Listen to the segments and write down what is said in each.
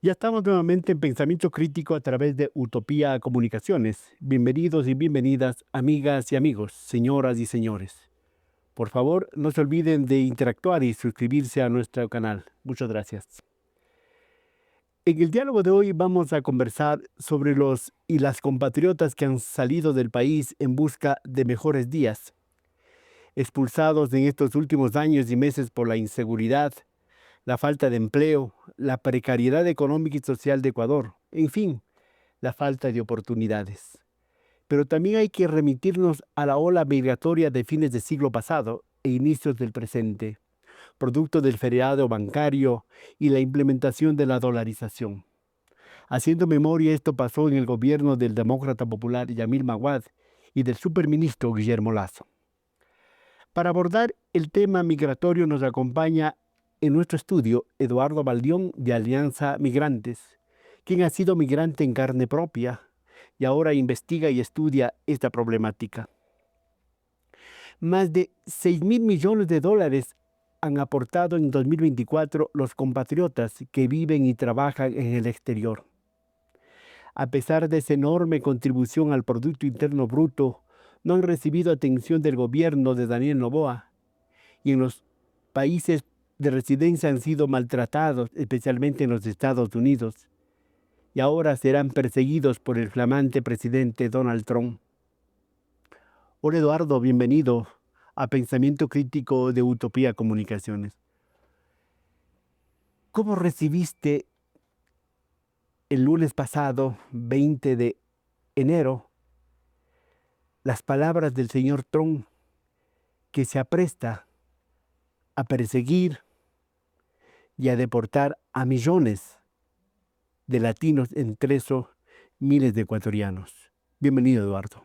Ya estamos nuevamente en Pensamiento Crítico a través de Utopía Comunicaciones. Bienvenidos y bienvenidas, amigas y amigos, señoras y señores. Por favor, no se olviden de interactuar y suscribirse a nuestro canal. Muchas gracias. En el diálogo de hoy vamos a conversar sobre los y las compatriotas que han salido del país en busca de mejores días, expulsados en estos últimos años y meses por la inseguridad, la falta de empleo, la precariedad económica y social de Ecuador, en fin, la falta de oportunidades. Pero también hay que remitirnos a la ola migratoria de fines del siglo pasado e inicios del presente, producto del feriado bancario y la implementación de la dolarización. Haciendo memoria, esto pasó en el gobierno del demócrata popular Yamil Maguad y del superministro Guillermo Lasso. Para abordar el tema migratorio nos acompaña en nuestro estudio Eduardo Baldión de Alianza Migrantes, quien ha sido migrante en carne propia y ahora investiga y estudia esta problemática. Más de 6.000 millones de dólares han aportado en 2024 los compatriotas que viven y trabajan en el exterior. A pesar de esa enorme contribución al Producto Interno Bruto, no han recibido atención del gobierno de Daniel Noboa y en los países de residencia han sido maltratados, especialmente en los Estados Unidos, y ahora serán perseguidos por el flamante presidente Donald Trump. Hola Eduardo, bienvenido a Pensamiento Crítico de Utopía Comunicaciones. ¿Cómo recibiste el lunes pasado, 20 de enero, las palabras del señor Trump que se apresta a perseguir y a deportar a millones de latinos, entre esos miles de ecuatorianos? Bienvenido, Eduardo.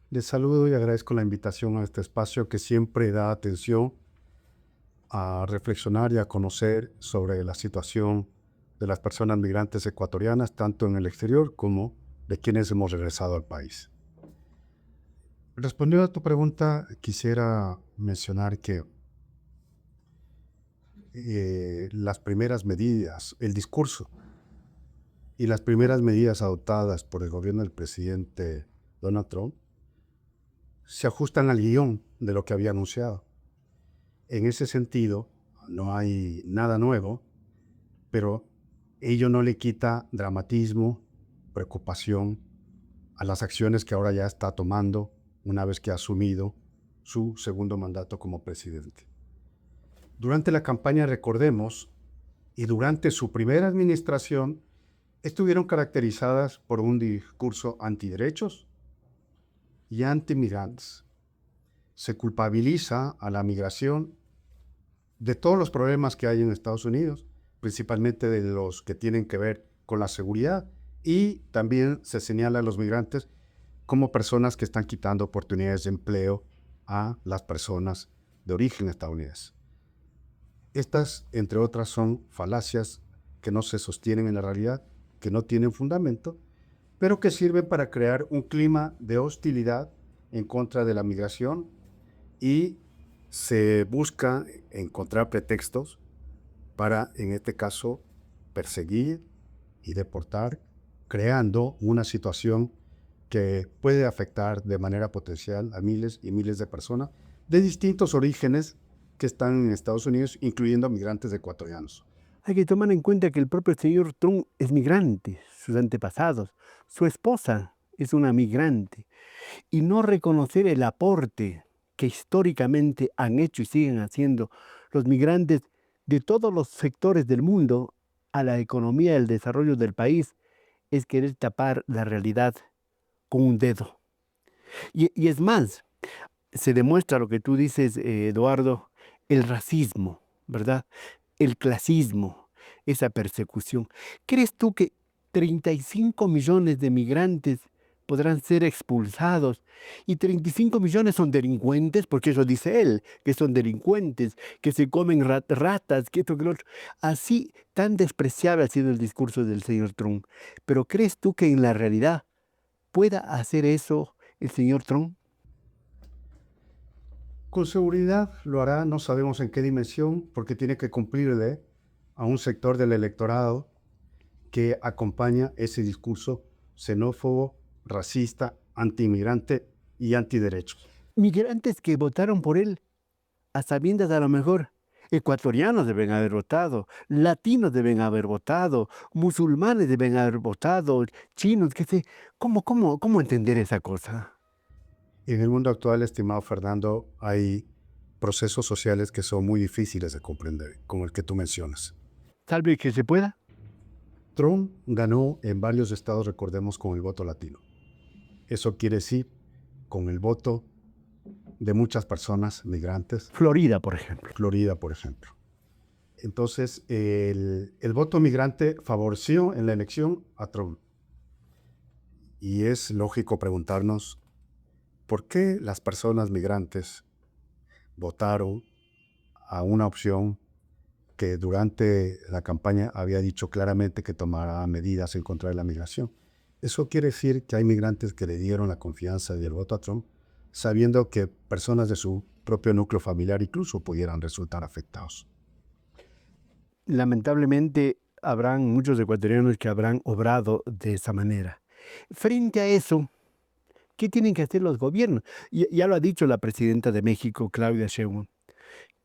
Les saludo y agradezco la invitación a este espacio que siempre da atención a reflexionar y a conocer sobre la situación de las personas migrantes ecuatorianas, tanto en el exterior como de quienes hemos regresado al país. Respondiendo a tu pregunta, quisiera mencionar que las primeras medidas, el discurso y las primeras medidas adoptadas por el gobierno del presidente Donald Trump se ajustan al guión de lo que había anunciado. En ese sentido, no hay nada nuevo, pero ello no le quita dramatismo, preocupación a las acciones que ahora ya está tomando una vez que ha asumido su segundo mandato como presidente. Durante la campaña, recordemos, y durante su primera administración, estuvieron caracterizadas por un discurso antiderechos y antimigrantes. Se culpabiliza a la migración de todos los problemas que hay en Estados Unidos, principalmente de los que tienen que ver con la seguridad, y también se señala a los migrantes como personas que están quitando oportunidades de empleo a las personas de origen estadounidense. Estas, entre otras, son falacias que no se sostienen en la realidad, que no tienen fundamento, pero que sirven para crear un clima de hostilidad en contra de la migración y se busca encontrar pretextos para, en este caso, perseguir y deportar, creando una situación que puede afectar de manera potencial a miles y miles de personas de distintos orígenes que están en Estados Unidos, incluyendo a migrantes ecuatorianos. Hay que tomar en cuenta que el propio señor Trump es migrante, sus antepasados, su esposa es una migrante, y no reconocer el aporte que históricamente han hecho y siguen haciendo los migrantes de todos los sectores del mundo a la economía y el desarrollo del país es querer tapar la realidad con un dedo. Y es más, se demuestra lo que tú dices, Eduardo, el racismo, ¿verdad? El clasismo, esa persecución. ¿Crees tú que 35 millones de migrantes podrán ser expulsados y 35 millones son delincuentes? Porque eso dice él, que son delincuentes, que se comen ratas, que esto, que lo otro. Así, tan despreciable ha sido el discurso del señor Trump. Pero ¿crees tú que en la realidad pueda hacer eso el señor Trump? Con seguridad lo hará, no sabemos en qué dimensión, porque tiene que cumplirle a un sector del electorado que acompaña ese discurso xenófobo, racista, antiinmigrante y antiderechos. Migrantes que votaron por él, a sabiendas a lo mejor. Ecuatorianos deben haber votado, latinos deben haber votado, musulmanes deben haber votado, chinos, qué sé. ¿Cómo entender esa cosa? En el mundo actual, estimado Fernando, hay procesos sociales que son muy difíciles de comprender, como el que tú mencionas. Salve que se pueda. Trump ganó en varios estados, recordemos, con el voto latino. Eso quiere decir con el voto de muchas personas migrantes, Florida, por ejemplo. Florida, por ejemplo. Entonces, el voto migrante favoreció en la elección a Trump. Y es lógico preguntarnos por qué las personas migrantes votaron a una opción que durante la campaña había dicho claramente que tomará medidas en contra de la migración. Eso quiere decir que hay migrantes que le dieron la confianza y el voto a Trump, sabiendo que personas de su propio núcleo familiar incluso pudieran resultar afectados. Lamentablemente, habrán muchos ecuatorianos que habrán obrado de esa manera. Frente a eso, ¿qué tienen que hacer los gobiernos? Ya lo ha dicho la presidenta de México, Claudia Sheinbaum,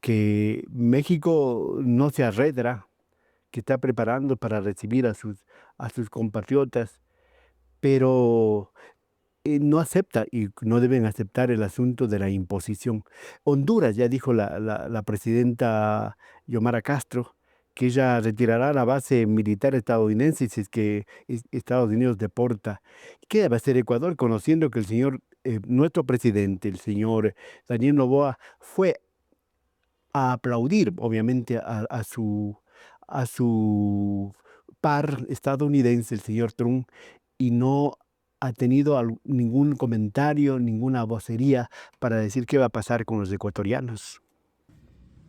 que México no se arredra, que está preparando para recibir a sus compatriotas, pero no acepta y no deben aceptar el asunto de la imposición. Honduras, ya dijo la presidenta Xiomara Castro, que ella retirará la base militar estadounidense si es que Estados Unidos deporta. ¿Qué debe hacer Ecuador conociendo que el señor, nuestro presidente, el señor Daniel Noboa, fue a aplaudir, obviamente, a su par estadounidense, el señor Trump, y no ha tenido ningún comentario, ninguna vocería para decir qué va a pasar con los ecuatorianos?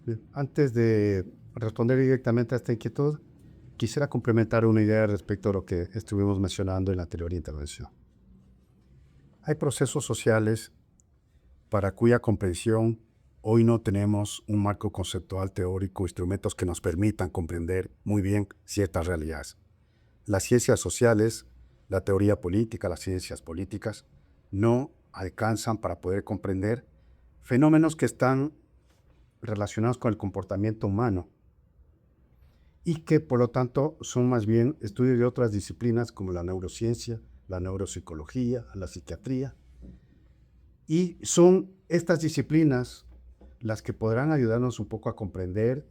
Bien, antes de responder directamente a esta inquietud, quisiera complementar una idea respecto a lo que estuvimos mencionando en la anterior intervención. Hay procesos sociales para cuya comprensión hoy no tenemos un marco conceptual teórico, instrumentos que nos permitan comprender muy bien ciertas realidades. Las ciencias sociales, la teoría política, las ciencias políticas, no alcanzan para poder comprender fenómenos que están relacionados con el comportamiento humano y que por lo tanto son más bien estudios de otras disciplinas como la neurociencia, la neuropsicología, la psiquiatría. Y son estas disciplinas las que podrán ayudarnos un poco a comprender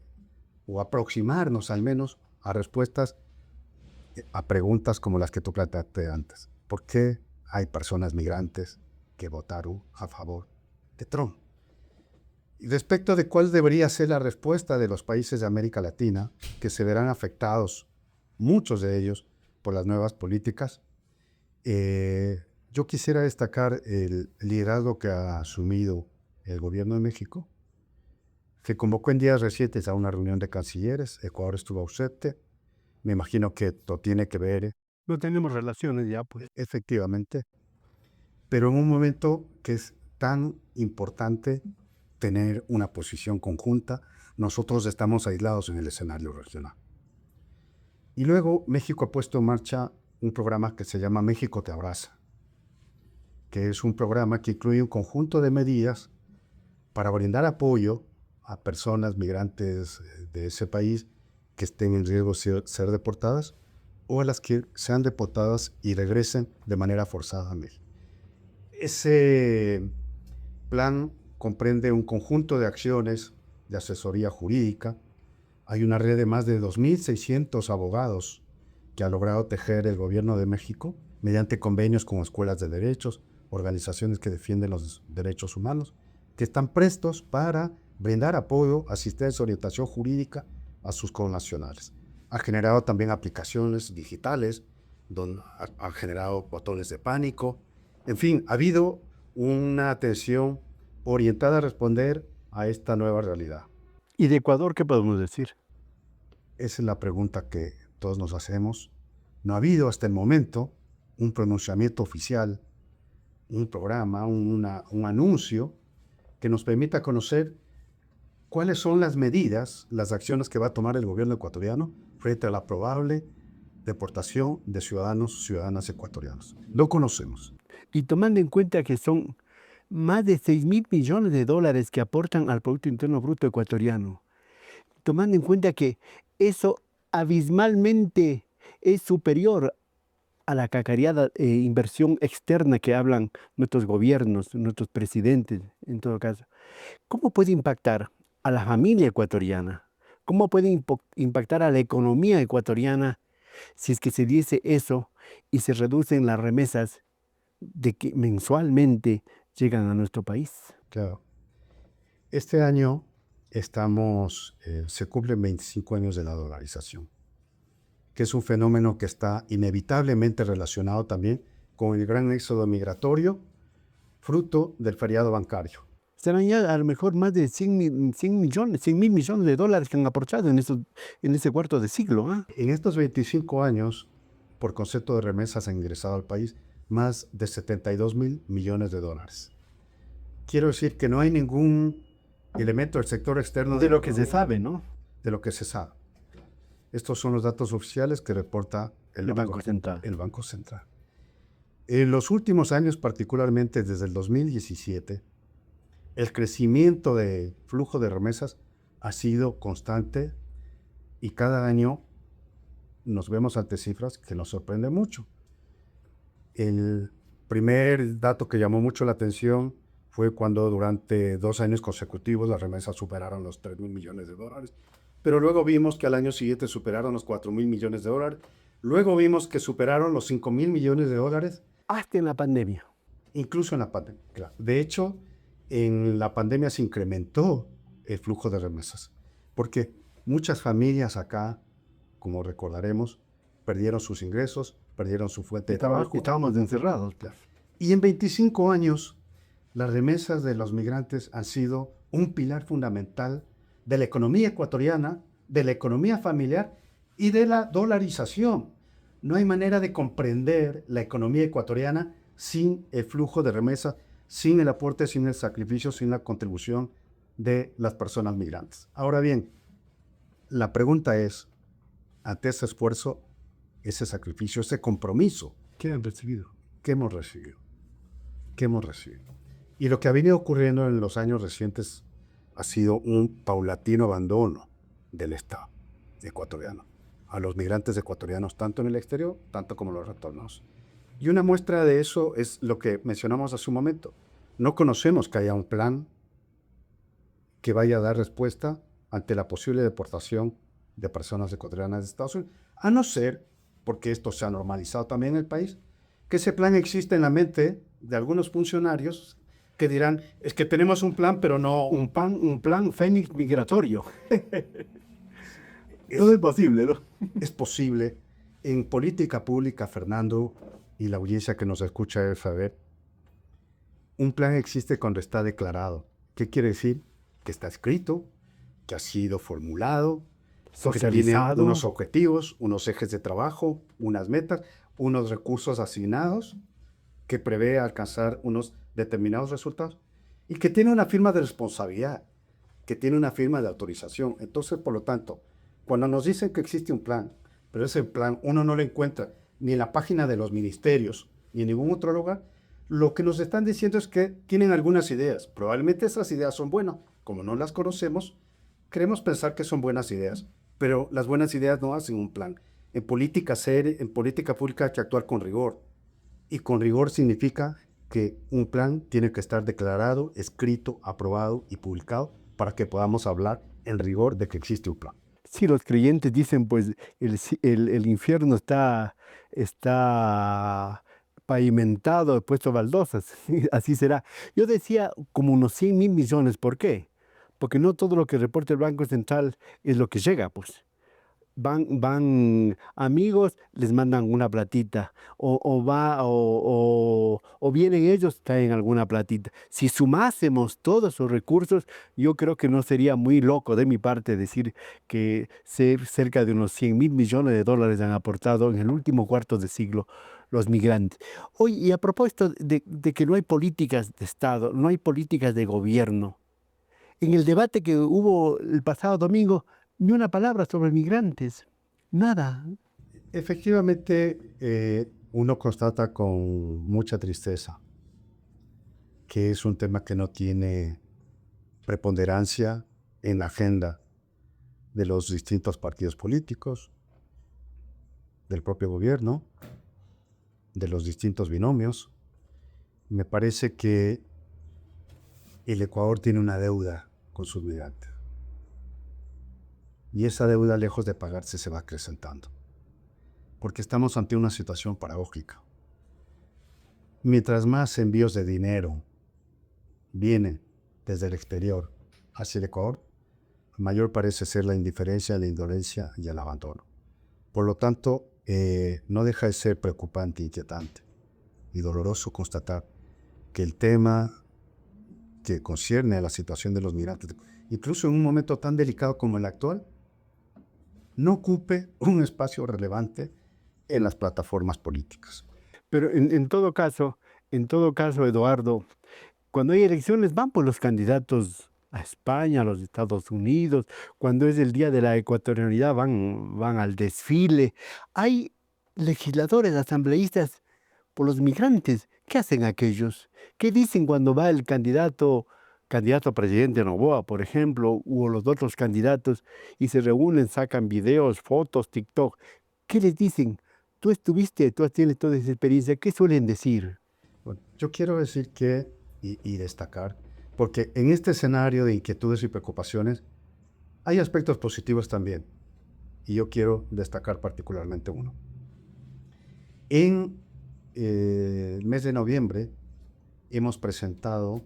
o aproximarnos al menos a respuestas a preguntas como las que tú planteaste antes. ¿Por qué hay personas migrantes que votaron a favor de Trump? Y respecto de cuál debería ser la respuesta de los países de América Latina, que se verán afectados, muchos de ellos, por las nuevas políticas, yo quisiera destacar el liderazgo que ha asumido el gobierno de México, que convocó en días recientes a una reunión de cancilleres. Ecuador estuvo ausente. Me imagino que esto tiene que ver, No tenemos relaciones ya, pues. efectivamente, pero en un momento que es tan importante tener una posición conjunta, nosotros estamos aislados en el escenario regional. Y luego México ha puesto en marcha un programa que se llama México te abraza, que es un programa que incluye un conjunto de medidas para brindar apoyo a personas migrantes de ese país que estén en riesgo de ser deportadas o a las que sean deportadas y regresen de manera forzada a México. Ese plan comprende un conjunto de acciones de asesoría jurídica. Hay una red de más de 2.600 abogados que ha logrado tejer el gobierno de México mediante convenios con escuelas de derechos, organizaciones que defienden los derechos humanos, que están prestos para brindar apoyo, asistencia, orientación jurídica a sus connacionales. Ha generado también aplicaciones digitales, donde ha generado botones de pánico. En fin, ha habido una atención orientada a responder a esta nueva realidad. ¿Y de Ecuador qué podemos decir? Esa es la pregunta que todos nos hacemos. No ha habido hasta el momento un pronunciamiento oficial, un programa, un anuncio que nos permita conocer cuáles son las medidas, las acciones que va a tomar el gobierno ecuatoriano frente a la probable deportación de ciudadanas ecuatorianos. No conocemos. Y tomando en cuenta que son más de 6.000 millones de dólares que aportan al Producto Interno Bruto ecuatoriano, tomando en cuenta que eso abismalmente es superior a la cacareada inversión externa que hablan nuestros gobiernos, nuestros presidentes, en todo caso. ¿Cómo puede impactar a la familia ecuatoriana? ¿Cómo puede impactar a la economía ecuatoriana si es que se diese eso y se reducen las remesas de que mensualmente llegan a nuestro país? Claro. Este año se cumplen 25 años de la dolarización, que es un fenómeno que está inevitablemente relacionado también con el gran éxodo migratorio, fruto del feriado bancario. Serán ya a lo mejor más de 100 mil millones de dólares que han aportado en ese cuarto de siglo. ¿Ah? En estos 25 años, por concepto de remesas, han ingresado al país más de 72.000 millones de dólares. Quiero decir que no hay ningún elemento del sector externo De lo que se sabe, ¿no? de lo que se sabe. Estos son los datos oficiales que reporta El Banco Central. el Banco Central. En los últimos años, particularmente desde el 2017, el crecimiento de flujo de remesas ha sido constante y cada año nos vemos ante cifras que nos sorprenden mucho. El primer dato que llamó mucho la atención fue cuando durante 2 años consecutivos las remesas superaron los 3.000 millones de dólares. Pero luego vimos que al año siguiente superaron los 4.000 millones de dólares. Luego vimos que superaron los 5.000 millones de dólares. Hasta en la pandemia. Incluso en la pandemia. Claro. De hecho, en la pandemia se incrementó el flujo de remesas. Porque muchas familias acá, como recordaremos, perdieron sus ingresos, perdieron su fuente de trabajo. Estábamos encerrados. Pues. Y en 25 años, las remesas de los migrantes han sido un pilar fundamental de la economía ecuatoriana, de la economía familiar y de la dolarización. No hay manera de comprender la economía ecuatoriana sin el flujo de remesas, sin el aporte, sin el sacrificio, sin la contribución de las personas migrantes. Ahora bien, la pregunta es, ante ese esfuerzo, ese sacrificio, ese compromiso, ¿Qué han recibido? ¿qué hemos recibido? ¿Qué hemos recibido? Y lo que ha venido ocurriendo en los años recientes ha sido un paulatino abandono del Estado ecuatoriano a los migrantes ecuatorianos, tanto en el exterior, tanto como los retornados. Y una muestra de eso es lo que mencionamos hace un momento. No conocemos que haya un plan que vaya a dar respuesta ante la posible deportación de personas ecuatorianas de Estados Unidos, a no ser, porque esto se ha normalizado también en el país, que ese plan existe en la mente de algunos funcionarios que dirán, es que tenemos un plan, pero no... Un plan fénix migratorio. Todo es posible, ¿no? Es posible. En política pública, Fernando, y la audiencia que nos escucha debe saber, un plan existe cuando está declarado. ¿Qué quiere decir? Que está escrito, que ha sido formulado, que tiene unos objetivos, unos ejes de trabajo, unas metas, unos recursos asignados, que prevé alcanzar unos determinados resultados y que tiene una firma de responsabilidad, que tiene una firma de autorización. Entonces, por lo tanto, cuando nos dicen que existe un plan, pero ese plan uno no lo encuentra ni en la página de los ministerios ni en ningún otro lugar, lo que nos están diciendo es que tienen algunas ideas. Probablemente esas ideas son buenas. Como no las conocemos, queremos pensar que son buenas ideas, pero las buenas ideas no hacen un plan. En política pública hay que actuar con rigor. Y con rigor significa que un plan tiene que estar declarado, escrito, aprobado y publicado para que podamos hablar en rigor de que existe un plan. Sí, los creyentes dicen, pues, el infierno está pavimentado, puesto baldosas. Así será. Yo decía como unos 100.000 millones. ¿Por qué? Porque no todo lo que reporta el Banco Central es lo que llega, pues. Van amigos, les mandan una platita, o vienen ellos, traen alguna platita. Si sumásemos todos esos recursos, yo creo que no sería muy loco de mi parte decir que cerca de unos 100.000 millones de dólares han aportado en el último cuarto de siglo los migrantes. Oye, y a propósito de que no hay políticas de Estado, no hay políticas de gobierno, en el debate que hubo el pasado domingo, ni una palabra sobre migrantes. Nada. Efectivamente, uno constata con mucha tristeza que es un tema que no tiene preponderancia en la agenda de los distintos partidos políticos, del propio gobierno, de los distintos binomios. Me parece que el Ecuador tiene una deuda con sus migrantes. Y esa deuda, lejos de pagarse, se va acrecentando. Porque estamos ante una situación paradójica. Mientras más envíos de dinero vienen desde el exterior hacia el Ecuador, mayor parece ser la indiferencia, la indolencia y el abandono. Por lo tanto, no deja de ser preocupante, inquietante y doloroso constatar que el tema que concierne a la situación de los migrantes, incluso en un momento tan delicado como el actual, no ocupe un espacio relevante en las plataformas políticas. Pero en todo caso, Eduardo, cuando hay elecciones van por los candidatos a España, a los Estados Unidos. Cuando es el día de la ecuatorianidad van al desfile. Hay legisladores, asambleístas por los migrantes. ¿Qué hacen aquellos? ¿Qué dicen cuando va el candidato a presidente Noboa, por ejemplo, u los otros candidatos y se reúnen, sacan videos, fotos, TikTok? ¿Qué les dicen? Tú tienes toda esa experiencia. ¿Qué suelen decir? Bueno, yo quiero decir que, y destacar, porque en este escenario de inquietudes y preocupaciones hay aspectos positivos también, y yo quiero destacar particularmente uno. En el mes de noviembre hemos presentado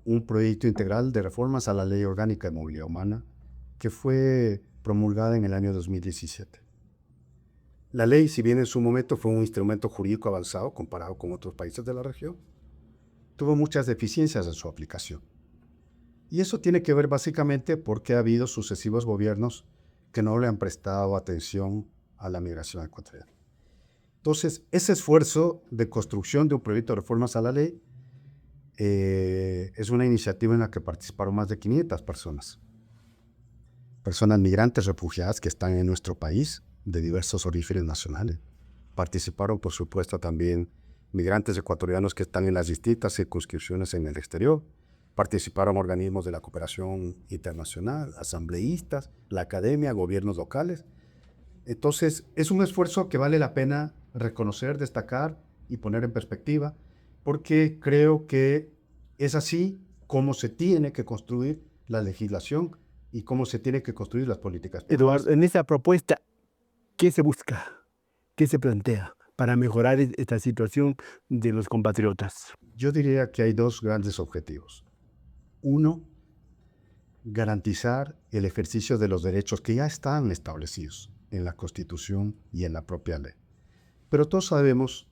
un proyecto integral de reformas a la Ley Orgánica de Movilidad Humana que fue promulgada en el año 2017. La ley, si bien en su momento fue un instrumento jurídico avanzado comparado con otros países de la región, tuvo muchas deficiencias en su aplicación. Y eso tiene que ver básicamente porque ha habido sucesivos gobiernos que no le han prestado atención a la migración ecuatoriana. Entonces, ese esfuerzo de construcción de un proyecto de reformas a la ley es una iniciativa en la que participaron más de 500 personas. Personas migrantes, refugiadas que están en nuestro país, de diversos orígenes nacionales. Participaron, por supuesto, también migrantes ecuatorianos que están en las distintas circunscripciones en el exterior. Participaron organismos de la cooperación internacional, asambleístas, la academia, gobiernos locales. Entonces, es un esfuerzo que vale la pena reconocer, destacar y poner en perspectiva, porque creo que es así como se tiene que construir la legislación y cómo se tiene que construir las políticas públicas. Eduardo, en esa propuesta, ¿qué se busca? ¿Qué se plantea para mejorar esta situación de los compatriotas? Yo diría que hay dos grandes objetivos. Uno, garantizar el ejercicio de los derechos que ya están establecidos en la Constitución y en la propia ley. Pero todos sabemos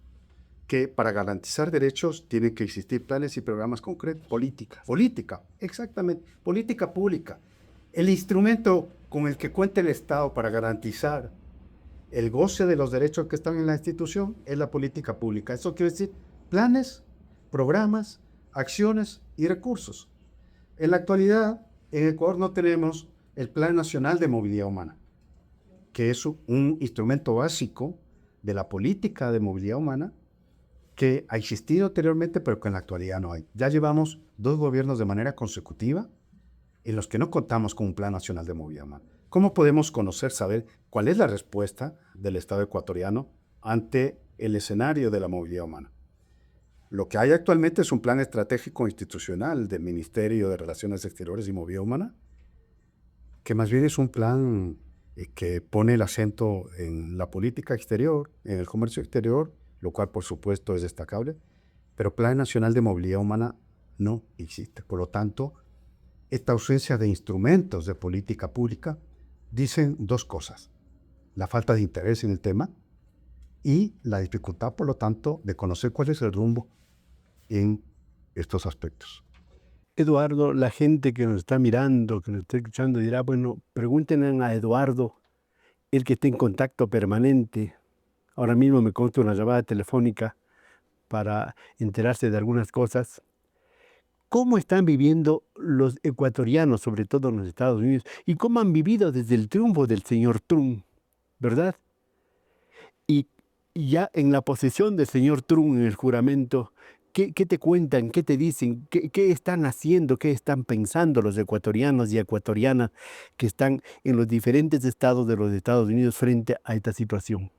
que para garantizar derechos tienen que existir planes y programas concretos. Política, exactamente, política pública. El instrumento con el que cuenta el Estado para garantizar el goce de los derechos que están en la institución es la política pública. Eso quiere decir planes, programas, acciones y recursos. En la actualidad, en Ecuador no tenemos el Plan Nacional de Movilidad Humana, que es un instrumento básico de la política de movilidad humana que ha existido anteriormente, pero que en la actualidad no hay. Ya llevamos 2 gobiernos de manera consecutiva en los que no contamos con un Plan Nacional de Movilidad Humana. ¿Cómo podemos conocer, saber cuál es la respuesta del Estado ecuatoriano ante el escenario de la movilidad humana? Lo que hay actualmente es un plan estratégico institucional del Ministerio de Relaciones Exteriores y Movilidad Humana, que más bien es un plan que pone el acento en la política exterior, en el comercio exterior, lo cual por supuesto es destacable, pero Plan Nacional de Movilidad Humana no existe. Por lo tanto, esta ausencia de instrumentos de política pública dicen 2 cosas: la falta de interés en el tema y la dificultad, por lo tanto, de conocer cuál es el rumbo en estos aspectos. Eduardo, la gente que nos está mirando, que nos está escuchando, dirá, bueno, pregúntenle a Eduardo, el que está en contacto permanente. Ahora mismo me consta una llamada telefónica para enterarse de algunas cosas. ¿Cómo están viviendo los ecuatorianos, sobre todo en los Estados Unidos? ¿Y cómo han vivido desde el triunfo del señor Trump? ¿Verdad? Y ya en la posesión del señor Trump en el juramento, ¿qué te cuentan? ¿Qué te dicen? ¿Qué están haciendo? ¿Qué están pensando los ecuatorianos y ecuatorianas que están en los diferentes estados de los Estados Unidos frente a esta situación?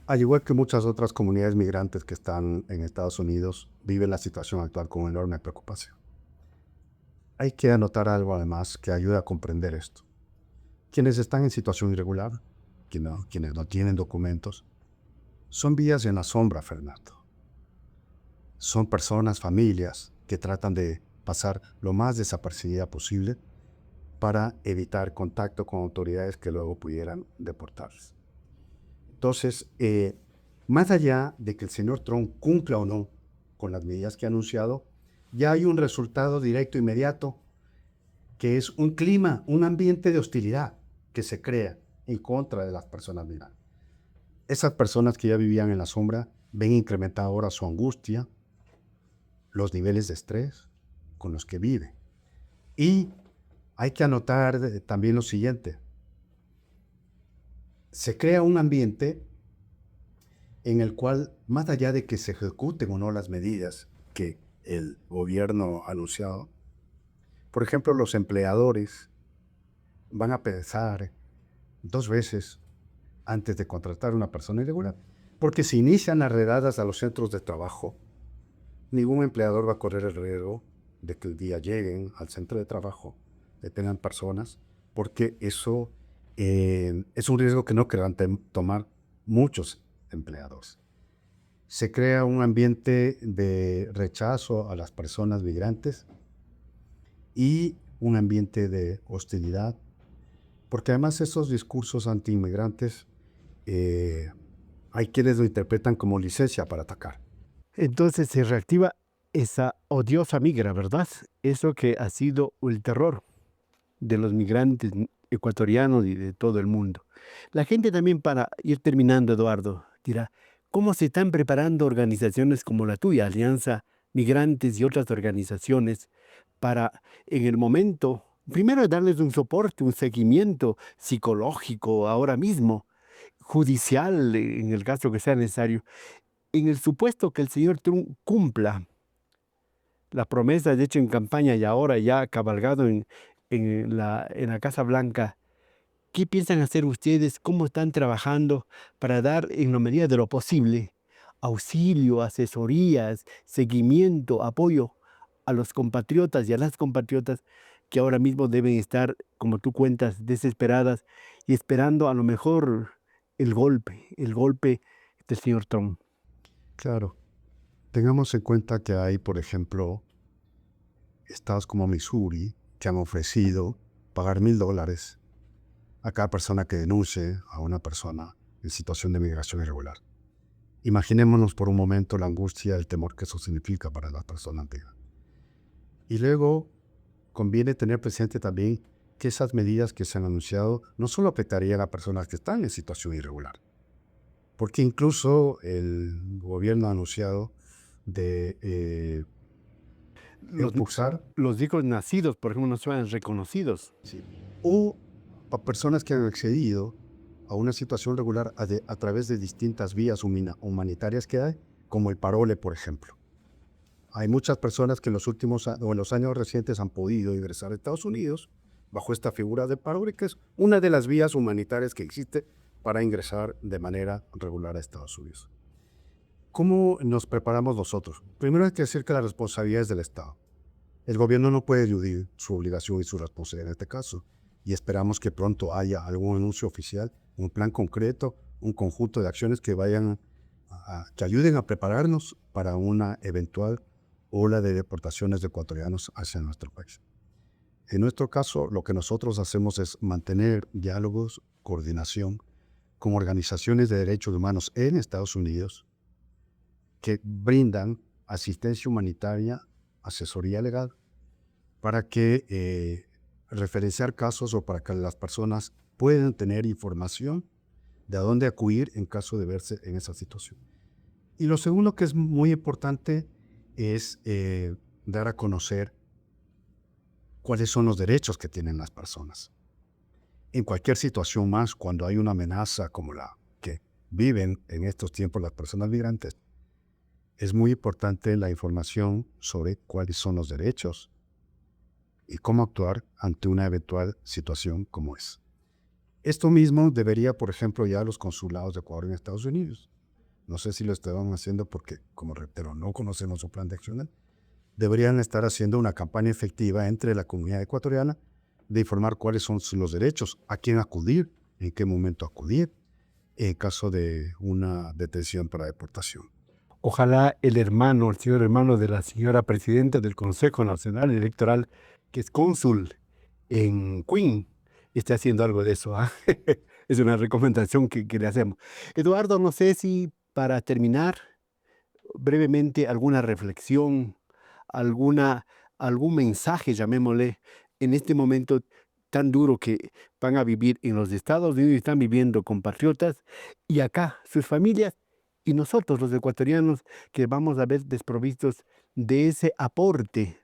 Al igual que muchas otras comunidades migrantes que están en Estados Unidos, viven la situación actual con enorme preocupación. Hay que anotar algo además que ayuda a comprender esto. Quienes están en situación irregular, quienes no tienen documentos, son vidas en la sombra, Fernando. Son personas, familias, que tratan de pasar lo más desapercibida posible para evitar contacto con autoridades que luego pudieran deportarles. Entonces, más allá de que el señor Trump cumpla o no con las medidas que ha anunciado, ya hay un resultado directo inmediato, que es un clima, un ambiente de hostilidad que se crea en contra de las personas migrantes. Esas personas que ya vivían en la sombra ven incrementada ahora su angustia, los niveles de estrés con los que viven. Y hay que anotar también lo siguiente. Se crea un ambiente en el cual, más allá de que se ejecuten o no las medidas que el gobierno ha anunciado, por ejemplo, los empleadores van a pensar 2 veces antes de contratar a una persona irregular, porque si inician las redadas a los centros de trabajo, ningún empleador va a correr el riesgo de que el día lleguen al centro de trabajo, detengan personas, porque eso es un riesgo que no querrán tomar muchos empleadores. Se crea un ambiente de rechazo a las personas migrantes y un ambiente de hostilidad, porque además esos discursos anti-inmigrantes hay quienes lo interpretan como licencia para atacar. Entonces se reactiva esa odiosa migra, ¿verdad? Eso que ha sido el terror de los migrantes ecuatorianos y de todo el mundo. La gente también, para ir terminando, Eduardo, dirá, ¿cómo se están preparando organizaciones como la tuya, Alianza Migrantes y otras organizaciones, para en el momento, primero darles un soporte, un seguimiento psicológico ahora mismo, judicial en el caso que sea necesario, en el supuesto que el señor Trump cumpla la promesa de hecho en campaña y ahora ya cabalgado en la Casa Blanca? ¿Qué piensan hacer ustedes? ¿Cómo están trabajando para dar, en la medida de lo posible, auxilio, asesorías, seguimiento, apoyo a los compatriotas y a las compatriotas que ahora mismo deben estar, como tú cuentas, desesperadas y esperando a lo mejor el golpe del señor Trump? Claro, tengamos en cuenta que hay, por ejemplo, estados como Missouri que han ofrecido pagar $1,000 a cada persona que denuncie a una persona en situación de migración irregular. Imaginémonos por un momento la angustia, el temor que eso significa para las personas migrantes. Y luego conviene tener presente también que esas medidas que se han anunciado no solo afectarían a personas que están en situación irregular, porque incluso el gobierno ha anunciado de Los, impulsar los hijos nacidos, por ejemplo, no sean reconocidos. sí, o a personas que han accedido a una situación regular a través de distintas vías humanitarias que hay, como el parole, por ejemplo. Hay muchas personas que en los últimos o en los años recientes han podido ingresar a Estados Unidos bajo esta figura de parole, que es una de las vías humanitarias que existe para ingresar de manera regular a Estados Unidos. ¿Cómo nos preparamos nosotros? Primero hay que decir que la responsabilidad es del Estado. El gobierno no puede eludir su obligación y su responsabilidad en este caso, y esperamos que pronto haya algún anuncio oficial, un plan concreto, un conjunto de acciones que vayan que ayuden a prepararnos para una eventual ola de deportaciones de ecuatorianos hacia nuestro país. En nuestro caso, lo que nosotros hacemos es mantener diálogos, coordinación con organizaciones de derechos humanos en Estados Unidos que brindan asistencia humanitaria, asesoría legal, para que referenciar casos o para que las personas puedan tener información de a dónde acudir en caso de verse en esa situación. Y lo segundo que es muy importante es dar a conocer cuáles son los derechos que tienen las personas. En cualquier situación más, cuando hay una amenaza como la que viven en estos tiempos las personas migrantes, es muy importante la información sobre cuáles son los derechos y cómo actuar ante una eventual situación como es. Esto mismo debería, por ejemplo, ya los consulados de Ecuador en Estados Unidos. No sé si lo estaban haciendo porque, como reitero, no conocemos su plan de acción. Deberían estar haciendo una campaña efectiva entre la comunidad ecuatoriana de informar cuáles son los derechos, a quién acudir, en qué momento acudir, en caso de una detención para deportación. Ojalá el señor hermano de la señora presidenta del Consejo Nacional Electoral, que es cónsul en Queen, esté haciendo algo de eso. ¿Ah? Es una recomendación que le hacemos. Eduardo, no sé si para terminar brevemente alguna reflexión, alguna, algún mensaje, llamémosle, en este momento tan duro que van a vivir en los Estados Unidos y están viviendo compatriotas y acá sus familias y nosotros los ecuatorianos que vamos a ver desprovistos de ese aporte,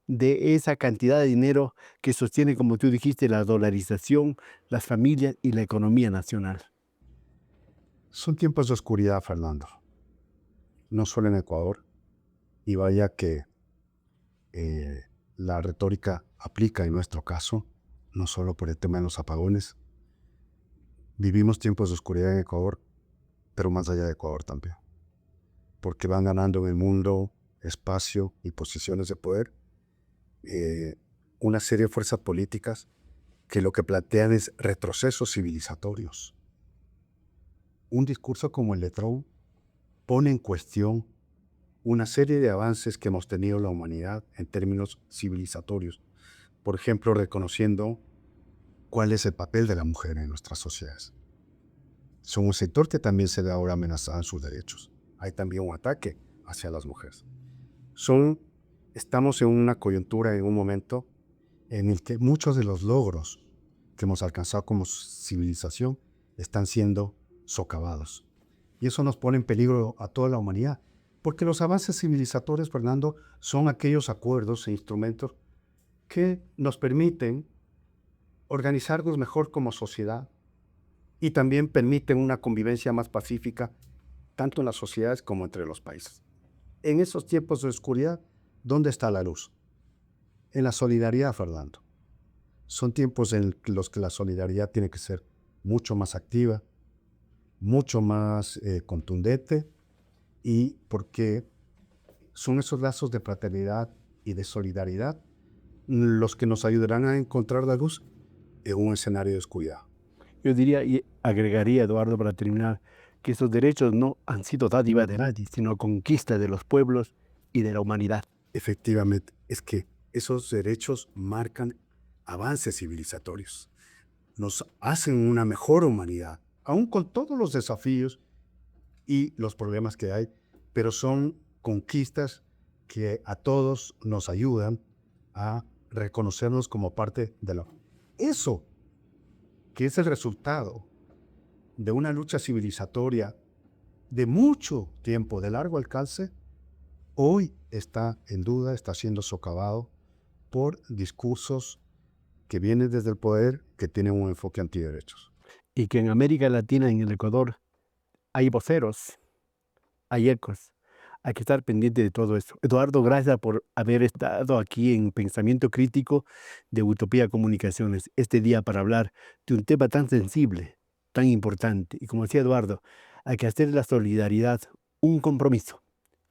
de esa cantidad de dinero que sostiene, como tú dijiste, la dolarización, las familias y la economía nacional. Son tiempos de oscuridad, Fernando, no solo en Ecuador, y vaya que la retórica aplica en nuestro caso, no solo por el tema de los apagones. Vivimos tiempos de oscuridad en Ecuador, pero más allá de Ecuador también, porque van ganando en el mundo espacio y posiciones de poder una serie de fuerzas políticas que lo que plantean es retrocesos civilizatorios. Un discurso como el de Trump pone en cuestión una serie de avances que hemos tenido la humanidad en términos civilizatorios. Por ejemplo, reconociendo cuál es el papel de la mujer en nuestras sociedades. Son un sector que también se ve ahora amenazado en sus derechos. Hay también un ataque hacia las mujeres. Estamos en una coyuntura, en un momento en el que muchos de los logros que hemos alcanzado como civilización están siendo socavados. Y eso nos pone en peligro a toda la humanidad, porque los avances civilizatorios, Fernando, son aquellos acuerdos e instrumentos que nos permiten organizarnos mejor como sociedad y también permiten una convivencia más pacífica, tanto en las sociedades como entre los países. En esos tiempos de oscuridad, ¿dónde está la luz? En la solidaridad, Fernando. Son tiempos en los que la solidaridad tiene que ser mucho más activa, mucho más contundente, y porque son esos lazos de fraternidad y de solidaridad los que nos ayudarán a encontrar la luz en un escenario de oscuridad. Yo diría y agregaría, Eduardo, para terminar, que esos derechos no han sido dádiva de nadie, sino conquista de los pueblos y de la humanidad. Efectivamente, es que esos derechos marcan avances civilizatorios, nos hacen una mejor humanidad, aún con todos los desafíos y los problemas que hay, pero son conquistas que a todos nos ayudan a reconocernos como parte de la... Eso, que es el resultado de una lucha civilizatoria de mucho tiempo, de largo alcance, hoy está en duda, está siendo socavado por discursos que vienen desde el poder, que tienen un enfoque antiderechos. Y que en América Latina, en el Ecuador, hay voceros, hay ecos. Hay que estar pendiente de todo eso. Eduardo, gracias por haber estado aquí en Pensamiento Crítico de Utopía Comunicaciones, este día para hablar de un tema tan sensible, tan importante. Y como decía Eduardo, hay que hacer de la solidaridad un compromiso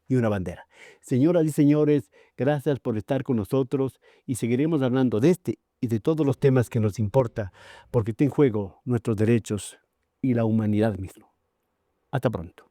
y una bandera. Señoras y señores, gracias por estar con nosotros y seguiremos hablando de este y de todos los temas que nos importa, porque está en juego nuestros derechos y la humanidad misma. Hasta pronto.